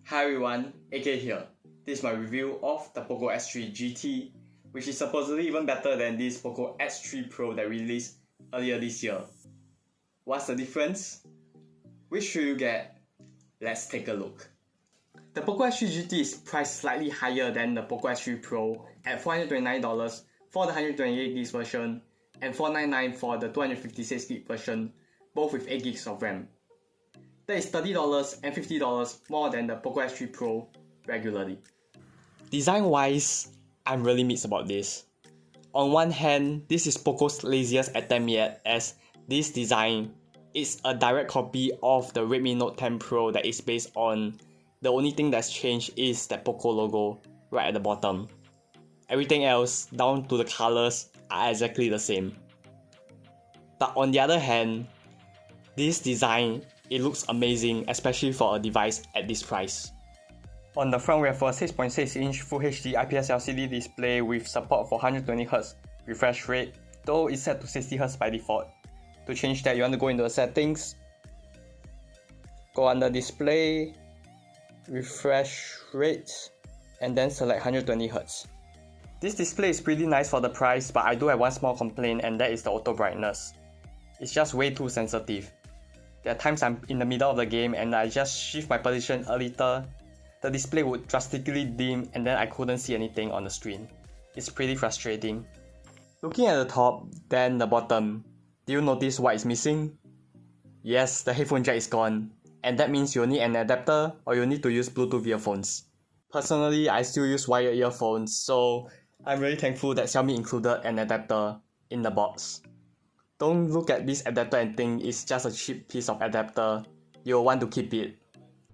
Hi everyone, AK here. This is my review of the POCO X3 GT, which is supposedly even better than this POCO X3 Pro that released earlier this year. What's the difference? Which should you get? Let's take a look. The POCO X3 GT is priced slightly higher than the POCO X3 Pro at $429 for the 128GB version and $499 for the 256GB version, both with 8GB of RAM. That is $30 and $50 more than the POCO X3 Pro regularly. Design-wise, I'm really mixed about this. On one hand, this is POCO's laziest attempt yet, as this design is a direct copy of the Redmi Note 10 Pro that is based on. The only thing that's changed is that POCO logo right at the bottom. Everything else, down to the colors, are exactly the same. But on the other hand, this design, it looks amazing, especially for a device at this price. On the front, we have a 6.6-inch Full HD IPS LCD display with support for 120Hz refresh rate, though it's set to 60Hz by default. To change that, you want to go into the settings, go under display, refresh rate, and then select 120Hz. This display is pretty nice for the price, but I do have one small complaint, and that is the auto brightness. It's just way too sensitive. There are times I'm in the middle of the game and I just shift my position a little, the display would drastically dim and then I couldn't see anything on the screen. It's pretty frustrating. Looking at the top, then the bottom, do you notice what is missing? Yes, the headphone jack is gone, and that means you'll need an adapter or you'll need to use Bluetooth earphones. Personally, I still use wired earphones, so I'm really thankful that Xiaomi included an adapter in the box. Don't look at this adapter and think it's just a cheap piece of adapter. You'll want to keep it.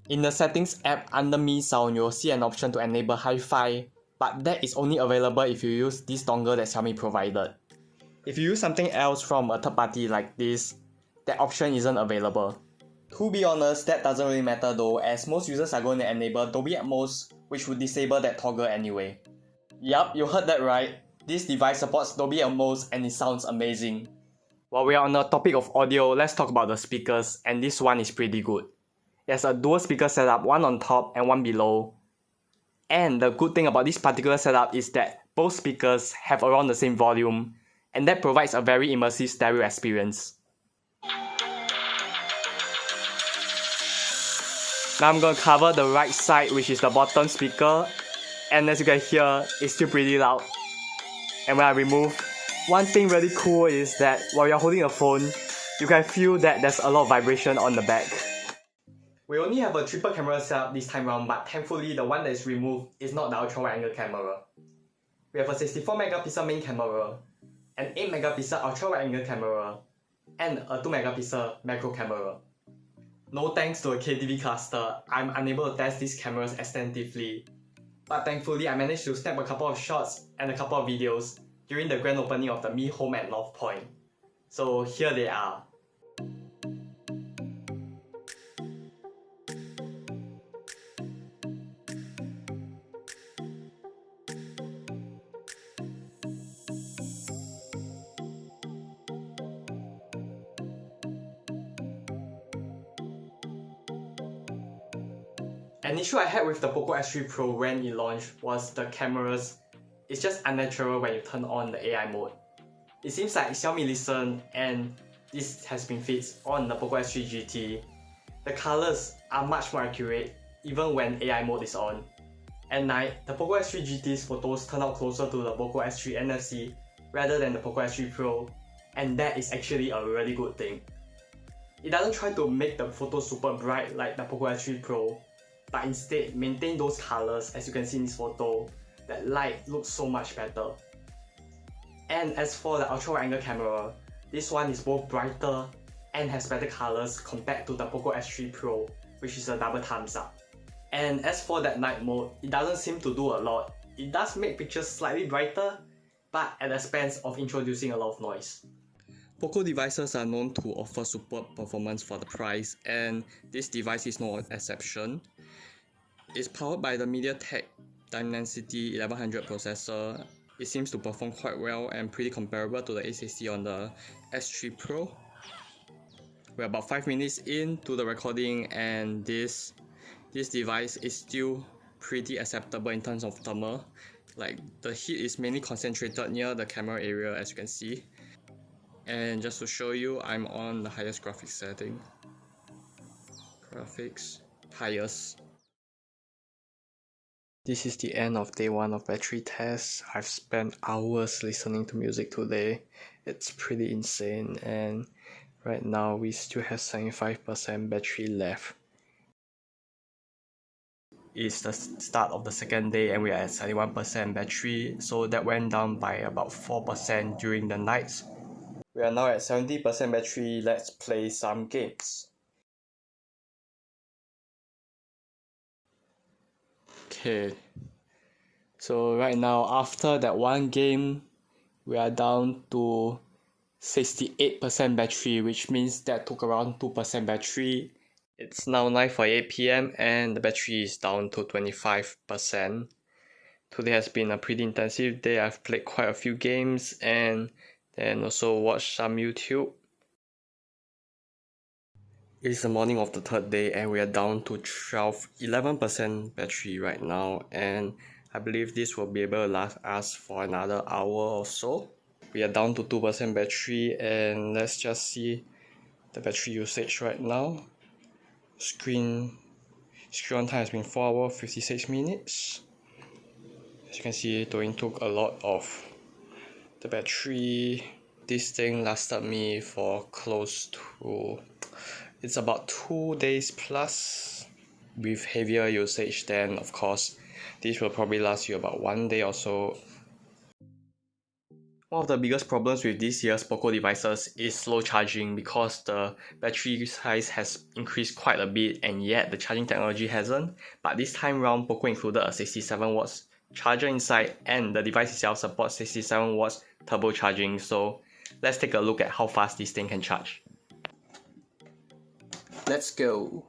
In the settings app under Mi Sound, you'll see an option to enable Hi-Fi, but that is only available if you use this dongle that Xiaomi provided. If you use something else from a third party like this, that option isn't available. To be honest, that doesn't really matter though, as most users are going to enable Dolby Atmos, which would disable that toggle anyway. Yup, you heard that right. This device supports Dolby Atmos and it sounds amazing. While we are on the topic of audio, let's talk about the speakers, and this one is pretty good. It has a dual speaker setup, one on top and one below. And the good thing about this particular setup is that both speakers have around the same volume, and that provides a very immersive stereo experience. Now I'm going to cover the right side, which is the bottom speaker, and as you can hear, it's still pretty loud. And when I remove, one thing really cool is that while you're holding a phone, you can feel that there's a lot of vibration on the back. We only have a triple camera setup this time around, but thankfully the one that is removed is not the ultra wide angle camera. We have a 64 megapixel main camera, an 8 megapixel ultra wide angle camera, and a 2 megapixel macro camera. No thanks to a KTV cluster, I'm unable to test these cameras extensively, but thankfully I managed to snap a couple of shots and a couple of videos during the grand opening of the Mi Home at North Point. So here they are. An issue I had with the POCO X3 Pro when it launched was the cameras. It's just unnatural when you turn on the AI mode. It seems like Xiaomi listened and this has been fixed on the POCO X3 GT. The colors are much more accurate even when AI mode is on. At night, the POCO X3 GT's photos turn out closer to the POCO X3 NFC rather than the POCO X3 Pro, and that is actually a really good thing. It doesn't try to make the photos super bright like the POCO X3 Pro, but instead maintain those colors as you can see in this photo. That light looks so much better. And as for the ultra wide angle camera, this one is both brighter and has better colors compared to the POCO X3 Pro, which is a double thumbs up. And as for that night mode, it doesn't seem to do a lot. It does make pictures slightly brighter, but at the expense of introducing a lot of noise. POCO devices are known to offer superb performance for the price, and this device is no exception. It's powered by the MediaTek Dimensity 1100 processor. It seems to perform quite well and pretty comparable to the A60 on the S3 Pro. We're about 5 minutes into the recording and this this device is still pretty acceptable in terms of thermal. Like the heat is mainly concentrated near the camera area, as you can see. And just to show you, I'm on the highest graphics setting. Graphics, highest. This is the end of day 1 of battery tests. I've spent hours listening to music today. It's pretty insane, and right now we still have 75% battery left. It's the start of the second day and we are at 71% battery, so that went down by about 4% during the nights. We are now at 70% battery. Let's play some games. Okay, so right now after that one game, we are down to 68% battery, which means that took around 2% battery. It's now 9:48 p.m. and the battery is down to 25%. Today has been a pretty intensive day. I've played quite a few games and then also watched some YouTube. It is the morning of the third day and we are down to 11% battery right now, and I believe this will be able to last us for another hour or so. We are down to 2% battery, and let's just see the battery usage right now. Screen on time has been 4 hours 56 minutes. As you can see, it took a lot of the battery. This thing lasted me for close to, it's about 2 days plus. With heavier usage, then of course this will probably last you about 1 day or so. One of the biggest problems with this year's POCO devices is slow charging, because the battery size has increased quite a bit and yet the charging technology hasn't. But this time round, POCO included a 67 watts charger inside, and the device itself supports 67 watts turbo charging. So let's take a look at how fast this thing can charge. Let's go.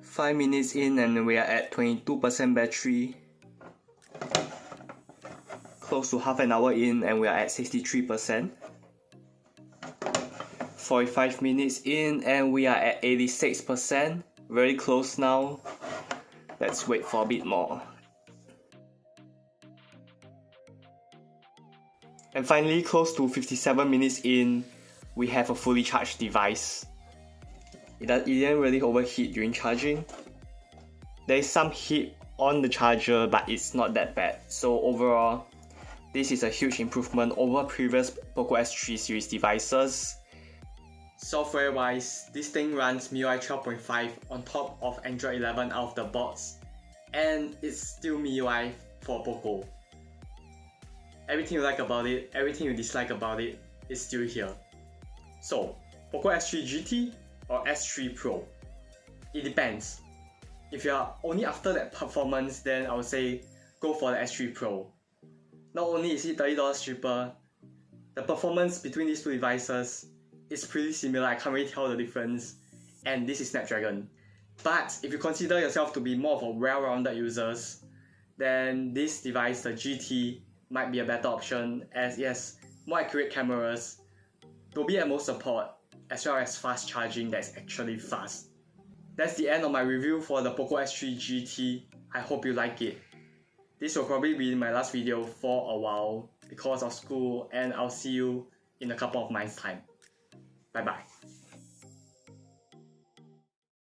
Five minutes in and we are at 22% battery. Close to half an hour in and we are at 63%. 45 minutes in and we are at 86%. Very close now. Let's wait for a bit more. And finally, close to 57 minutes in, we have a fully charged device. It didn't really overheat during charging. There is some heat on the charger, but it's not that bad. So overall, this is a huge improvement over previous POCO X3 series devices. Software wise, this thing runs MIUI 12.5 on top of Android 11 out of the box, and it's still MIUI for POCO. Everything you like about it, everything you dislike about it is still here. So, POCO X3 GT or S3 Pro? It depends. If you are only after that performance, then I would say go for the S3 Pro. Not only is it $30 cheaper, the performance between these two devices is pretty similar. I can't really tell the difference, and this is Snapdragon. But if you consider yourself to be more of a well-rounded users, then this device, the GT, might be a better option, as it has more accurate cameras, Dolby Atmos support, as well as fast charging that's actually fast. That's the end of my review for the POCO X3 GT. I hope you like it. This will probably be my last video for a while because of school, and I'll see you in a couple of months' time. Bye bye.